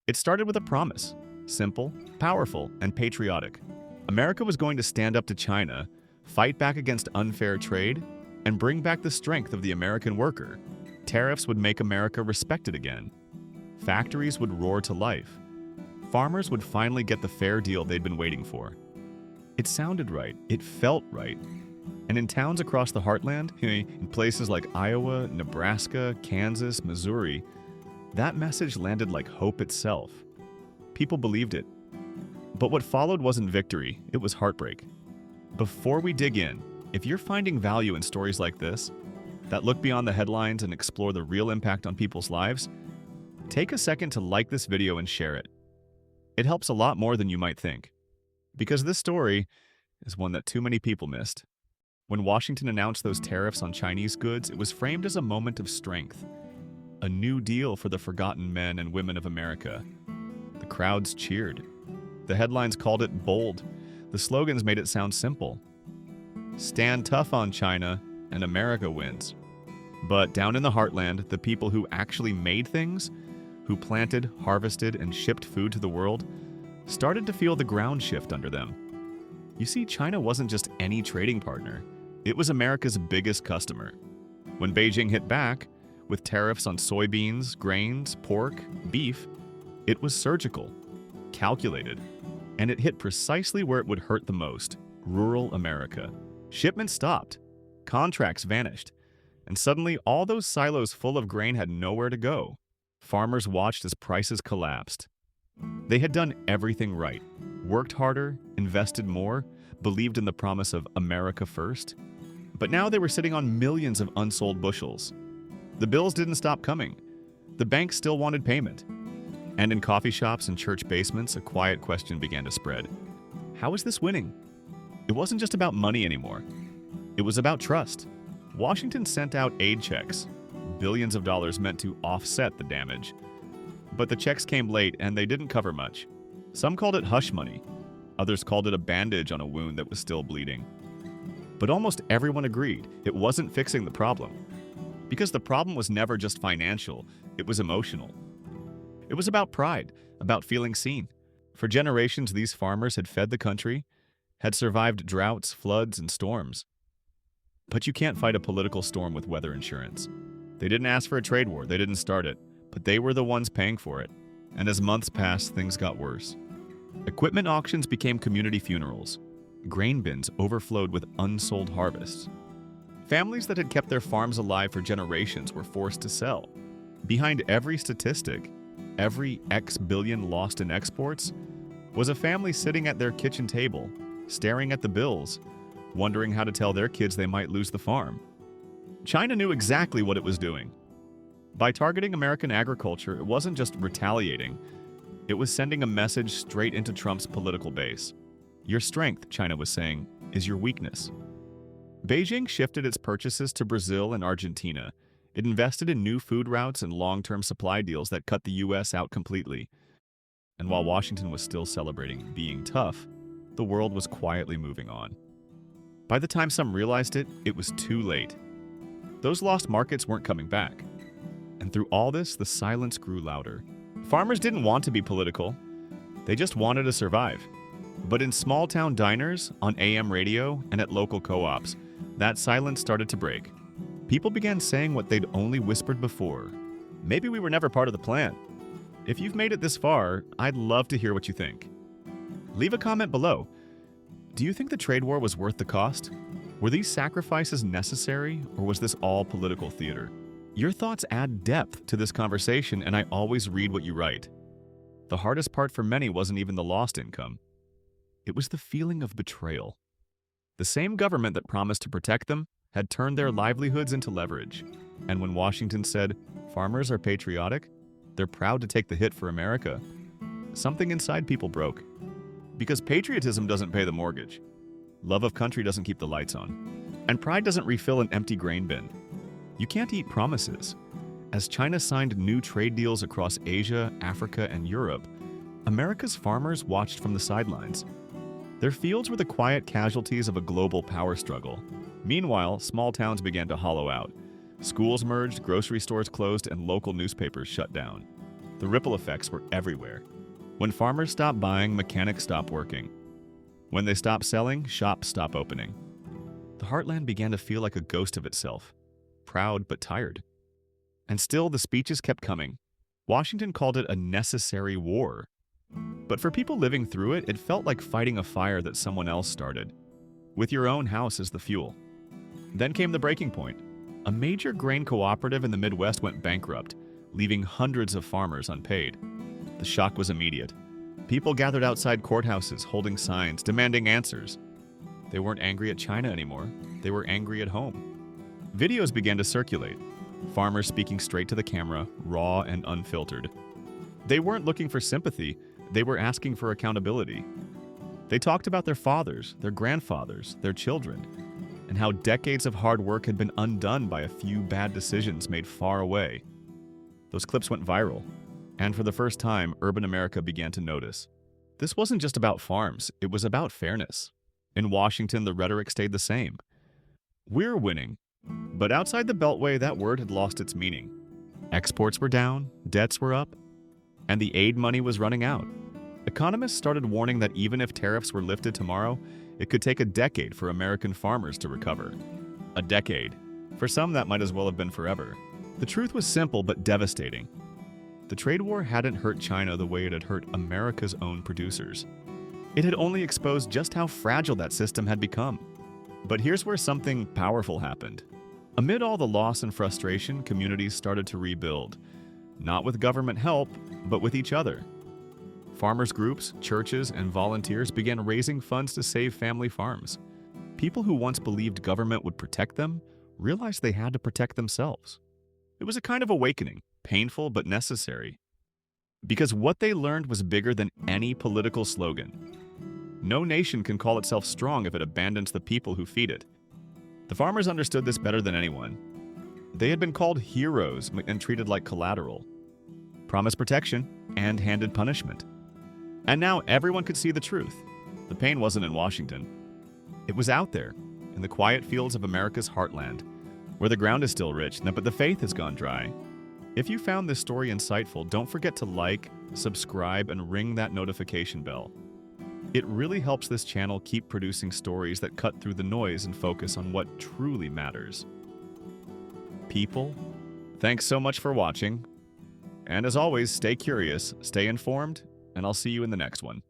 It started with a promise: simple, powerful, and patriotic. America was going to stand up to China, fight back against unfair trade, and bring back the strength of the American worker. Tariffs would make America respected again. Factories would roar to life. Farmers would finally get the fair deal they'd been waiting for. It sounded right. It felt right. And in towns across the Heartland, in places like Iowa, Nebraska, Kansas, Missouri, that message landed like hope itself. People believed it. But what followed wasn't victory, it was heartbreak. Before we dig in, if you're finding value in stories like this, that look beyond the headlines and explore the real impact on people's lives, take a second to like this video and share it. It helps a lot more than you might think. Because this story is one that too many people missed. When Washington announced those tariffs on Chinese goods, it was framed as a moment of strength. A new deal for the forgotten men and women of America. The crowds cheered. The headlines called it bold. The slogans made it sound simple. Stand tough on China, and America wins. But down in the Heartland, the people who actually made things, who planted, harvested, and shipped food to the world, started to feel the ground shift under them. You see, China wasn't just any trading partner. It was America's biggest customer. When Beijing hit back, with tariffs on soybeans, grains, pork, beef, it was surgical, calculated, and it hit precisely where it would hurt the most: rural America. Shipments stopped, contracts vanished, and suddenly all those silos full of grain had nowhere to go. Farmers watched as prices collapsed. They had done everything right, worked harder, invested more, believed in the promise of America first. But now they were sitting on millions of unsold bushels. The bills didn't stop coming. The banks still wanted payment. And in coffee shops and church basements, a quiet question began to spread. How is this winning? It wasn't just about money anymore. It was about trust. Washington sent out aid checks, billions of dollars meant to offset the damage. But the checks came late and they didn't cover much. Some called it hush money. Others called it a bandage on a wound that was still bleeding. But almost everyone agreed it wasn't fixing the problem. Because the problem was never just financial, it was emotional. It was about pride, about feeling seen. For generations, these farmers had fed the country, had survived droughts, floods, and storms. But you can't fight a political storm with weather insurance. They didn't ask for a trade war, they didn't start it, but they were the ones paying for it. And as months passed, things got worse. Equipment auctions became community funerals. Grain bins overflowed with unsold harvests. Families that had kept their farms alive for generations were forced to sell. Behind every statistic, every X billion lost in exports, was a family sitting at their kitchen table, staring at the bills, wondering how to tell their kids they might lose the farm. China knew exactly what it was doing. By targeting American agriculture, it wasn't just retaliating. It was sending a message straight into Trump's political base. Your strength, China was saying, is your weakness. Beijing shifted its purchases to Brazil and Argentina. It invested in new food routes and long-term supply deals that cut the U.S. out completely. And while Washington was still celebrating being tough, the world was quietly moving on. By the time some realized it, it was too late. Those lost markets weren't coming back. And through all this, the silence grew louder. Farmers didn't want to be political. They just wanted to survive. But in small-town diners, on AM radio, and at local co-ops, that silence started to break. People began saying what they'd only whispered before. Maybe we were never part of the plan. If you've made it this far, I'd love to hear what you think. Leave a comment below. Do you think the trade war was worth the cost? Were these sacrifices necessary, or was this all political theater? Your thoughts add depth to this conversation, and I always read what you write. The hardest part for many wasn't even the lost income. It was the feeling of betrayal. The same government that promised to protect them had turned their livelihoods into leverage. And when Washington said, farmers are patriotic, they're proud to take the hit for America, something inside people broke. Because patriotism doesn't pay the mortgage. Love of country doesn't keep the lights on. And pride doesn't refill an empty grain bin. You can't eat promises. As China signed new trade deals across Asia, Africa, and Europe, America's farmers watched from the sidelines. Their fields were the quiet casualties of a global power struggle. Meanwhile, small towns began to hollow out. Schools merged, grocery stores closed, and local newspapers shut down. The ripple effects were everywhere. When farmers stopped buying, mechanics stopped working. When they stopped selling, shops stopped opening. The Heartland began to feel like a ghost of itself, proud but tired. And still, the speeches kept coming. Washington called it a necessary war. But for people living through it, it felt like fighting a fire that someone else started, with your own house as the fuel. Then came the breaking point. A major grain cooperative in the Midwest went bankrupt, leaving hundreds of farmers unpaid. The shock was immediate. People gathered outside courthouses, holding signs, demanding answers. They weren't angry at China anymore. They were angry at home. Videos began to circulate, farmers speaking straight to the camera, raw and unfiltered. They weren't looking for sympathy. They were asking for accountability. They talked about their fathers, their grandfathers, their children, and how decades of hard work had been undone by a few bad decisions made far away. Those clips went viral, and for the first time, urban America began to notice. This wasn't just about farms, it was about fairness. In Washington, the rhetoric stayed the same. We're winning. But outside the Beltway, that word had lost its meaning. Exports were down, debts were up, and the aid money was running out. Economists started warning that even if tariffs were lifted tomorrow, it could take a decade for American farmers to recover. A decade. For some, that might as well have been forever. The truth was simple but devastating. The trade war hadn't hurt China the way it had hurt America's own producers. It had only exposed just how fragile that system had become. But here's where something powerful happened. Amid all the loss and frustration, communities started to rebuild. Not with government help, but with each other. Farmers groups, churches, and volunteers began raising funds to save family farms. People who once believed government would protect them realized they had to protect themselves. It was a kind of awakening, painful but necessary. Because what they learned was bigger than any political slogan. No nation can call itself strong if it abandons the people who feed it. The farmers understood this better than anyone. They had been called heroes and treated like collateral, promised protection, and handed punishment. And now everyone could see the truth. The pain wasn't in Washington. It was out there, in the quiet fields of America's heartland, where the ground is still rich, but the faith has gone dry. If you found this story insightful, don't forget to like, subscribe, and ring that notification bell. It really helps this channel keep producing stories that cut through the noise and focus on what truly matters. People, thanks so much for watching. And as always, stay curious, stay informed, and I'll see you in the next one.